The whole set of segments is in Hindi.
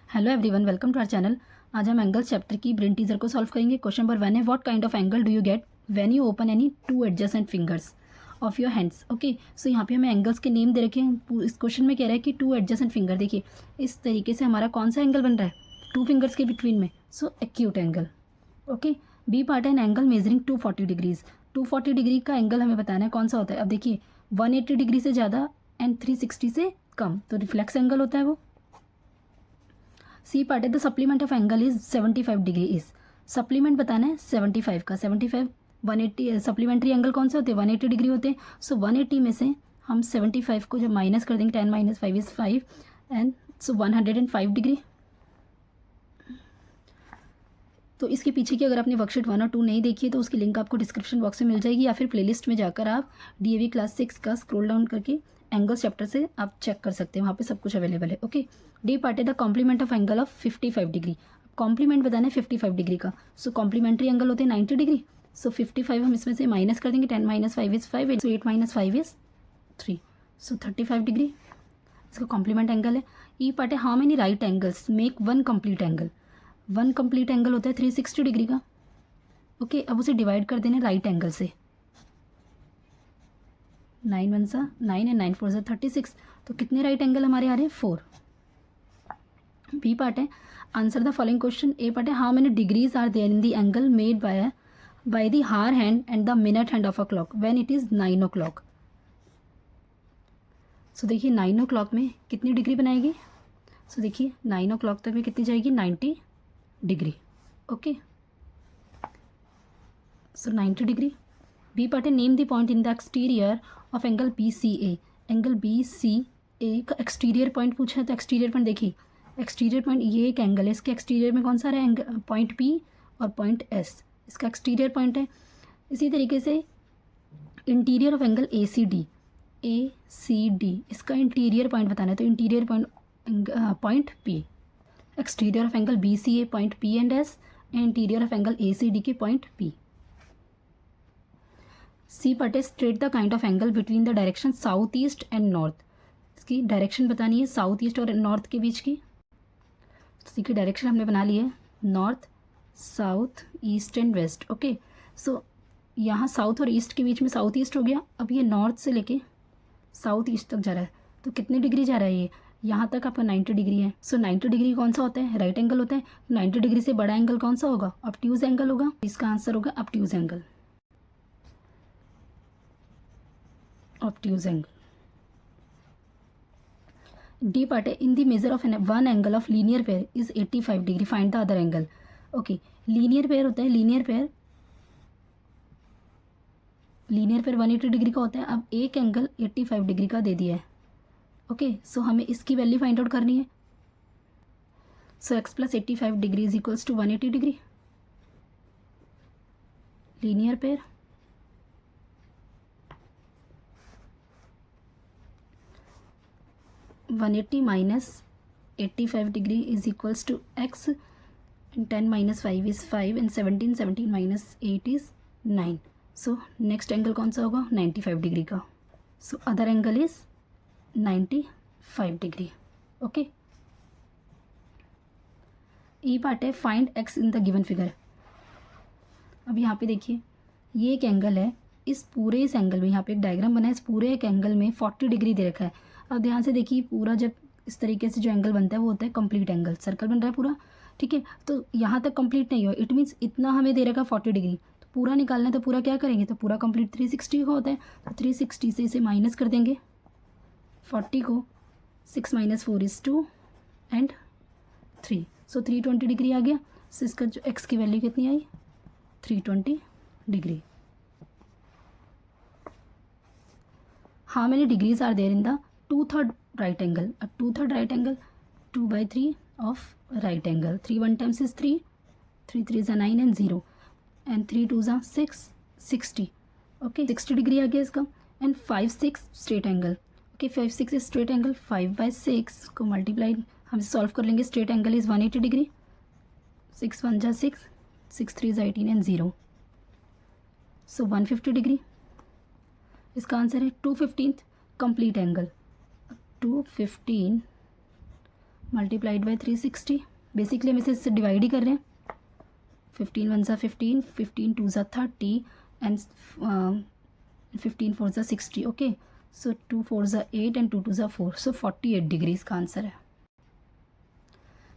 Hello everyone, welcome to our channel. आज हम एंगल्स चैप्टर की ब्रेन टीजर को सॉल्व करेंगे। क्वेश्चन नंबर 1 है, what kind of angle do you get when you open any two adjacent fingers of your hands. Okay, so यहाँ पे हमें एंगल्स के नेम दे रखे हैं। इस क्वेश्चन में कह रहा है कि टू एडजेसेंट फिंगर, देखिए इस तरीके से हमारा कौन सा एंगल बन रहा है टू फिंगर्स के बिटवीन में। So acute angle. Okay, B part है an angle measuring 240 degrees. 240 degree का एंगल हमें बताना है कौन सा होता है। अब देखिए 180 डिग्री से ज़्यादा एंड 360 से कम तो रिफ्लेक्स एंगल होता है वो। सी पार्ट है the supplement of angle is 75 degree is. Supplement बताना है 75 का। 75 180 सप्लीमेंट्री एंगल कौन से होते हैं 180 डिग्री होते हैं। सो 180 में से हम 75 को जब माइनस कर देंगे 10 minus 5 is 5 and so 105 degree. तो इसके पीछे की अगर आपने वर्कशीट 1 और 2 नहीं देखी है तो उसकी लिंक आपको डिस्क्रिप्शन बॉक्स में मिल जाएगी, या फिर प्लेलिस्ट में जाकर आप DAV क्लास 6 का स्क्रॉल डाउन करके एंगल्स चैप्टर से आप चेक कर सकते हैं, वहाँ पे सब कुछ अवेलेबल है। ओके, डी पार्ट है the complement of angle of 55 degree. Complement बताना है 55 डिग्री का। सो कॉम्प्लीमेंट्री एंगल होते हैं 90 डिग्री। सो 55 हम इसमें से माइनस कर देंगे, 10 minus 5 is 5, so 8 minus 5 is 3, so 35 degree इसका कॉम्प्लीमेंट एंगल है। ई पार्ट है how many right angles make one complete angle. One complete angle होता है 360 डिग्री का। ओके, अब उसे डिवाइड कर देना राइट एंगल से। 9 1 सा 9 एंड 9 4 सा 36, तो कितने राइट एंगल हमारे आ रहे हैं 4। बी पार्ट है answer the following question. A part है how many degrees are there in the angle made by the hour hand and the minute hand of a clock when it is 9 o'clock। So देखिए 9 o'clock में कितनी डिग्री बनाएगी। सो देखिए 9 o'clock तक में कितनी जाएगी 90 डिग्री। ओके, सो 90 डिग्री। बी पार्ट है name the point in the exterior of angle BCA। Angle BCA का एक्सटीरियर पॉइंट पूछा है, तो एक्सटीरियर पॉइंट देखिए, एक्सटीरियर पॉइंट ये एक एंगल है, इसके एक्सटीरियर में कौन सा है एंगल पॉइंट P और पॉइंट S, इसका एक्सटीरियर पॉइंट है। इसी तरीके से इंटीरियर ऑफ एंगल ACD इसका इंटीरियर पॉइंट बताना है, तो interior point P। Exterior of angle BCA point P and S, interior of angle ACD के पॉइंट P। सी पार्ट है straight the kind of angle between the direction south east and north. इसकी डायरेक्शन बतानी है साउथ ईस्ट और नॉर्थ के बीच की। तो देखिए डायरेक्शन हमने बना ली है north south east and west. Okay, so यहाँ साउथ और ईस्ट के बीच में साउथ ईस्ट हो गया। अब ये नॉर्थ से लेके साउथ ईस्ट तक जा रहा है, तो कितनी डिग्री जा रहा है ये यहाँ तक आपका 90 डिग्री है। सो 90 डिग्री कौन सा होता है राइट एंगल होता है। 90 डिग्री से बड़ा एंगल कौन सा होगा ऑब्ट्यूज एंगल होगा। इसका आंसर होगा obtuse angle. Obtuse angle. D part है in the measure of one angle of linear pair is 85 degree find the other angle. Okay, linear pair होता है, लीनियर पेयर 180 डिग्री का होता है। अब एक एंगल 85 डिग्री का दे दिया है। ओके, सो हमें इसकी वैल्यू फाइंड आउट करनी है। So x plus 85 degree is equals to 180 degree. Linear pair 180 minus 85 degree is equals to x, 10 minus 5 is 5 and 17 minus 8 is 9। So next angle कौन सा होगा 95 डिग्री का। So other angle is 95 degree. Okay, E part है find x in the given figure. अब यहाँ पे देखिए ये एक एंगल है, इस एंगल में यहाँ पे एक डायग्राम बना है, इस पूरे एक एंगल में 40 डिग्री दे रखा है। अब ध्यान से देखिए पूरा जब इस तरीके से जो एंगल बनता है वो होता है कंप्लीट एंगल। सर्कल बन रहा है पूरा, ठीक है, तो यहाँ तक कंप्लीट नहीं हुआ, इट मीन्स इतना हमें दे रखा 40 डिग्री, तो पूरा निकालना है तो पूरा क्या करेंगे, तो पूरा कंप्लीट 360 का होता है, तो 360 से इसे माइनस कर देंगे 40 को। 6 minus 4 is 2 and 3, so 320 degree आ गया। सो इसका जो एक्स की वैल्यू कितनी आई 320 degree. How many degrees are there in the 2/3 right angle। अब 2/3 right angle 2/3 of right angle। 3 1 times is 3, 3 3s are 9 and 0 and 3 2s are 6, 60। Okay, 60 degree आ गया इसका। And 5 6 straight angle. Okay, 5 6 is straight angle, 5/6 को मल्टीप्लाई हम सॉल्व कर लेंगे। Straight angle is 180 degree. 6 1 जा 6, 6 3 is 18 and 0, सो 150 डिग्री। इसका आंसर है 2/15 complete angle. 2/15 multiplied by 360। Basically हम इसे इससे डिवाइड ही कर रहे हैं। 15 1 ज़ा 15, 15 2 ज़ा 30 एंड 15 4 ज़ा 60। ओके, सो 2 4 ज़ा 8 एंड 2 2 ज़ा 4, सो 48 डिग्री इसका आंसर है।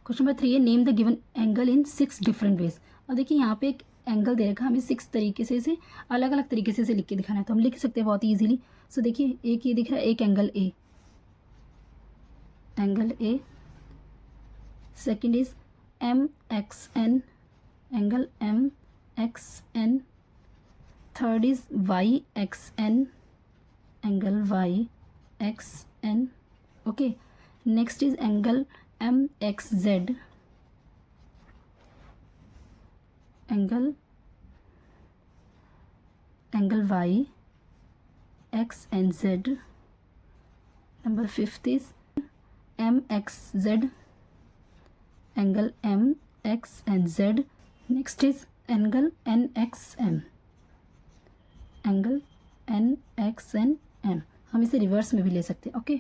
क्वेश्चन नंबर 3 है name the given angle in 6 different ways. अब देखिए यहाँ पे एक एंगल दे रखा है, हमें 6 तरीके से इसे अलग अलग तरीके से इसे लिख के दिखाना है, तो हम लिख सकते हैं बहुत ही ईजिली। सो देखिए एक ये दिख रहा है, एक angle A, angle A. Second is M X N, angle M X N. Third is Y X N, angle Y X N. Okay, next is angle M X Z, angle Y X and Z. Number fifth is M X Z, angle M X and Z. Next is angle N X M, angle N X N M. हम इसे रिवर्स में भी ले सकते हैं। ओके,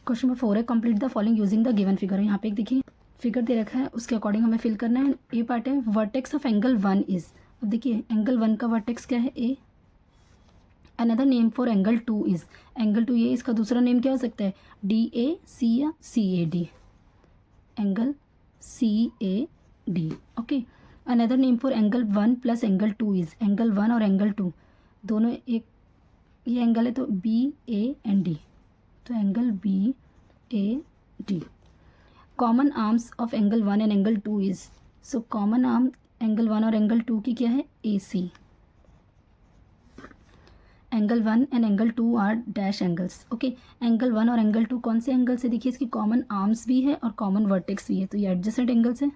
क्वेश्चन नंबर 4 है complete the following using the given figure. यहाँ पे एक देखिए फिगर दे रखा है, उसके अकॉर्डिंग हमें फिल करना है। ए पार्ट है वर्टेक्स ऑफ एंगल 1 इज, अब देखिए एंगल 1 का वर्टेक्स क्या है, A. Another name for angle 2 is, angle 2 ये, इसका दूसरा नेम क्या हो सकता है, डी ए सी या C A D, angle C A D. Okay, another name for angle 1 plus angle 2 is, angle 1 और एंगल 2 दोनों एक, ये एंगल है तो बी ए एंड डी, तो angle B A D. Common arms of angle 1 and angle 2 is, so common arm angle 1 और एंगल 2 की क्या है, A C. Angle 1 and angle 2 are dash angles. Okay, angle 1 और एंगल 2 कौन से एंगल्स है, देखिए इसकी कॉमन आर्म्स भी है और कॉमन वर्टेक्स भी है, तो ये एडजेसेंट एंगल्स है।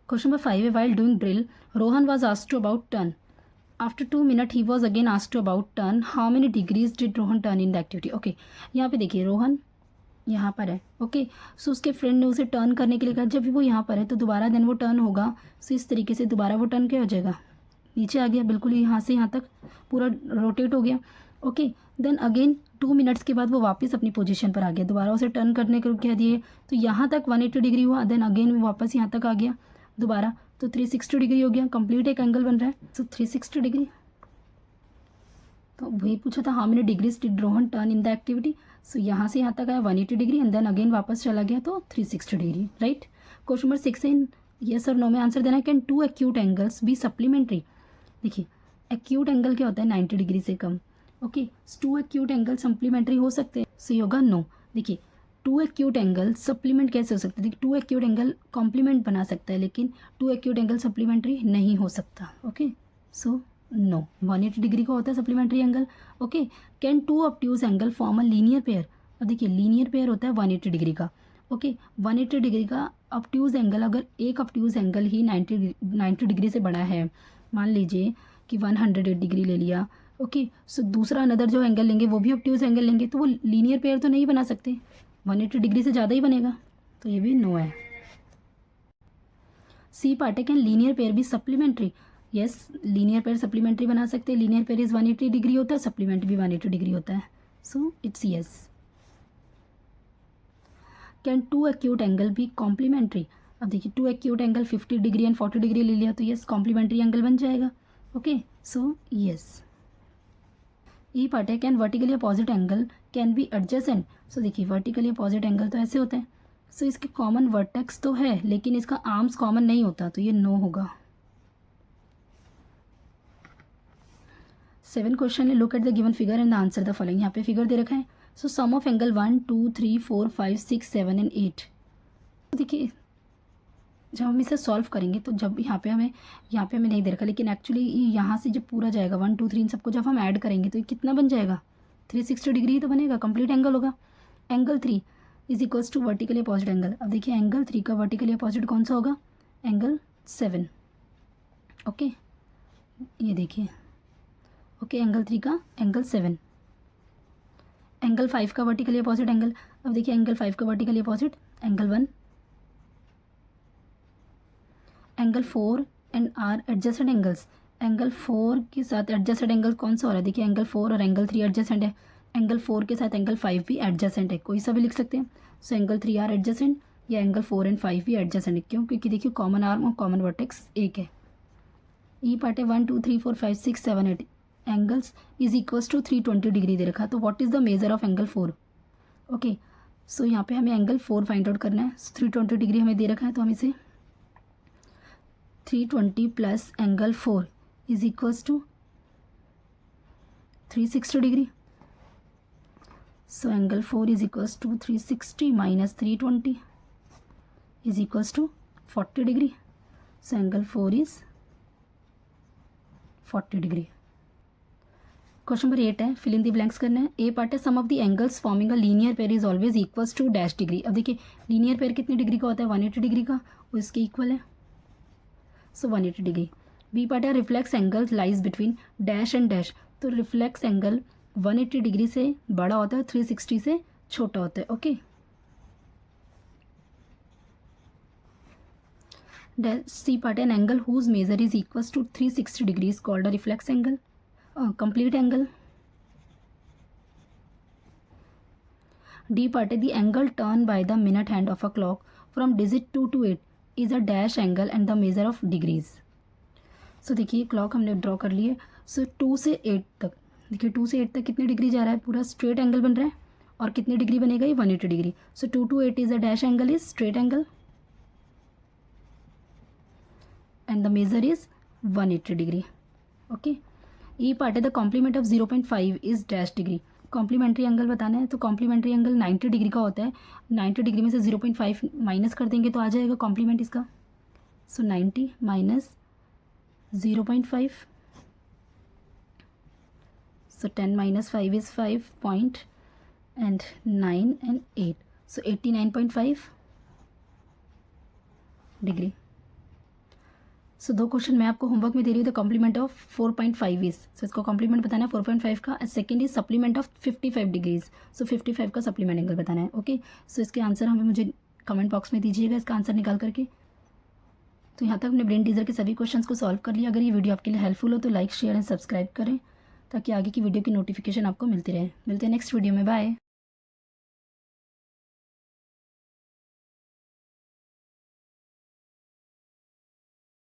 क्वेश्चन नंबर 5 है while doing drill Rohan was asked to about turn, after 2 minute he was again asked to about turn, how many degrees did Rohan turn in the activity. Okay, यहाँ पे देखिए रोहन यहाँ पर है। ओके, सो उसके फ्रेंड ने उसे टर्न करने के लिए कहा, जब भी वो यहाँ पर है तो दोबारा देन वो टर्न होगा, सो इस तरीके से दोबारा वो टर्न क्या हो जाएगा, नीचे आ गया, बिल्कुल यहाँ से यहाँ तक पूरा रोटेट हो गया। ओके, देन अगेन 2 मिनट्स के बाद वो वापस अपनी पोजीशन पर आ गया, दोबारा उसे टर्न करने को कह दिए, तो यहाँ तक 180 डिग्री हुआ, देन अगेन वो वापस यहाँ तक आ गया दोबारा, तो 360 डिग्री हो गया, कंप्लीट एक एंगल बन रहा है। सो 360 डिग्री, तो वही पूछा था how many degrees did Rohan turn in the activity, so यहाँ से यहाँ तक आया 180 डिग्री एंड देन अगेन वापस चला गया तो 360 degree, right. Question number 6 in yes और नो में आंसर देना है। Can 2 acute angles be supplementary, देखिए एक्यूट एंगल क्या होता है, 90 डिग्री से कम। ओके, 2 एक्यूट एंगल सप्लीमेंट्री हो सकते हैं, सही होगा नो। देखिए 2 एक्यूट एंगल सप्लीमेंट कैसे हो सकते हैं, देखिए 2 एक्यूट एंगल कॉम्प्लीमेंट बना सकता है, लेकिन 2 एक्यूट एंगल सप्लीमेंट्री नहीं हो सकता। ओके, सो नो, 180 डिग्री का होता है supplementary angle. Okay, can 2 obtuse angle form a linear pair, और देखिए लीनियर पेयर होता है 180 डिग्री का। ओके, 180 डिग्री का ऑब्ट्यूज एंगल, अगर एक ऑब्ट्यूज एंगल ही 90 डिग्री से बड़ा है, मान लीजिए कि 108 डिग्री ले लिया। ओके, सो दूसरा अनदर जो एंगल लेंगे वो भी ऑब्ट्यूज एंगल लेंगे, तो वो लीनियर पेयर तो नहीं बना सकते, 180 डिग्री से ज़्यादा ही बनेगा, तो ये भी नो है। सी पार्ट है कैन लीनियर पेयर भी supplementary, yes linear pair supplementary बना सकते हैं, लीनियर पेयर इज 180 डिग्री होता है, सप्लीमेंट्री भी 180 डिग्री होता है, so it's yes. Can 2 acute angle भी कॉम्प्लीमेंट्री, अब देखिए 2 acute angle 50 degree and 40 degree ले लिया, तो यस कॉम्प्लीमेंट्री एंगल बन जाएगा। Okay, so yes. E part है can vertically opposite angle can be adjacent, so देखिए वर्टिकली अपोजिट एंगल तो ऐसे होते हैं, सो इसके कॉमन वर्टेक्स तो है लेकिन इसका आर्म्स कॉमन नहीं होता, तो ये नो होगा। 7 क्वेश्चन है look at the given figure and answer the following. यहाँ पे फिगर दे रखा है, सो सम ऑफ एंगल 1 2 3 4 5 6 7 एंड 8। देखिए जब हम इसे सॉल्व करेंगे तो जब यहाँ पे हमें नहीं दे रखा, लेकिन एक्चुअली यहाँ से जब पूरा जाएगा 1 2 3 इन सबको जब हम ऐड करेंगे तो ये कितना बन जाएगा, 360 डिग्री ही तो बनेगा, कंप्लीट एंगल होगा। Angle 3 is equals to vertically opposite angle, अब देखिए एंगल 3 का वर्टिकली अपोजिट कौन सा होगा, एंगल 7। ओके, ये देखिए, ओके एंगल 3 का एंगल 7। एंगल 5 का वर्टिकली अपोजिट एंगल, अब देखिए एंगल 5 का vertically opposite angle 1। Angle 4 and are adjacent angles, angle 4 के साथ एडजेसेंट एंगल कौन सा हो रहा है, देखिए एंगल 4 और एंगल 3 एडजेसेंट है, एंगल 4 के साथ एंगल 5 भी एडजेसेंट है, कोई सा भी लिख सकते हैं। सो एंगल 3 आर एडजेसेंट या एंगल 4 एंड 5 भी एडजेसेंट है। क्यों? क्योंकि देखिए कॉमन आर्म और कॉमन वर्टेक्स एक है। ई पार्ट है 1 2 3 4 5 6 7 8 angles is equals to 320 degree दे रखा है। तो what is the measure of angle 4? Okay, so यहाँ पे हमें एंगल 4 फाइंड आउट करना है। 320 डिग्री हमें दे रखा है, तो हम इसे 320 plus angle 4 is equals to 360 degree. So angle 4 is equals to 360 minus 320 is equals to 40 degree. So angle 4 is 40 degree. Question number 8 है, फिल इन दी ब्लैंक्स करना है। ए पार्ट है, sum of the angles forming a linear pair is always equals to dash degree. अब देखिए लीनियर पेयर कितनी डिग्री का होता है? 180 डिग्री का, वो इसके इक्वल है। So 180 degree. बी पार्ट है, reflex angle lies between dash and dash. तो रिफ्लेक्स एंगल 180 डिग्री से बड़ा होता है, 360 से छोटा होता है। ओके, सी पार्ट है, an angle whose measure is equals to 360 degree is called a reflex angle, complete angle. D part है, the angle turned by the minute hand of a clock from digit 2 to 8 is a dash angle and the measure of degrees. So देखिए क्लॉक हमने ड्रॉ कर लिए। सो 2 से 8 तक, देखिए 2 से 8 तक कितनी डिग्री जा रहा है? पूरा स्ट्रेट एंगल बन रहा है। और कितनी डिग्री बनेगा ये? 180 degree. So 2 to 8 is a dash angle is straight angle and the measure is 180 degree. Okay, E part है, the complement of 0.5 is dash degree. Complementary angle बताना है, तो कॉम्प्लीमेंट्री एंगल 90 डिग्री का होता है। 90 डिग्री में से 0.5 माइनस कर देंगे तो आ जाएगा कॉम्प्लीमेंट इसका। So 90 minus 0.5, so 10 minus 5 is 5 point and 9 and 8, so 89.5 degree. So 2 question मैं आपको होमवर्क में दे रही हूँ। The complement of 4.5 is, so इसको कॉम्प्लीमेंट बताना है 4.5 का। Second is supplement of 55 degrees. So 55 का सप्लीमेंट एंगल बताना है। ओके, सो इसके आंसर हमें मुझे कमेंट बॉक्स में दीजिएगा इसका आंसर निकाल करके। तो यहाँ तक हमने ब्रेन टीजर के सभी क्वेश्चंस को सॉल्व कर लिया। अगर ये वीडियो आपके लिए हेल्पफुल हो तो लाइक शेयर एंड सब्सक्राइब करें ताकि आगे की वीडियो की नोटिफिकेशन आपको मिलती रहे। मिलते हैं नेक्स्ट वीडियो में, बाय।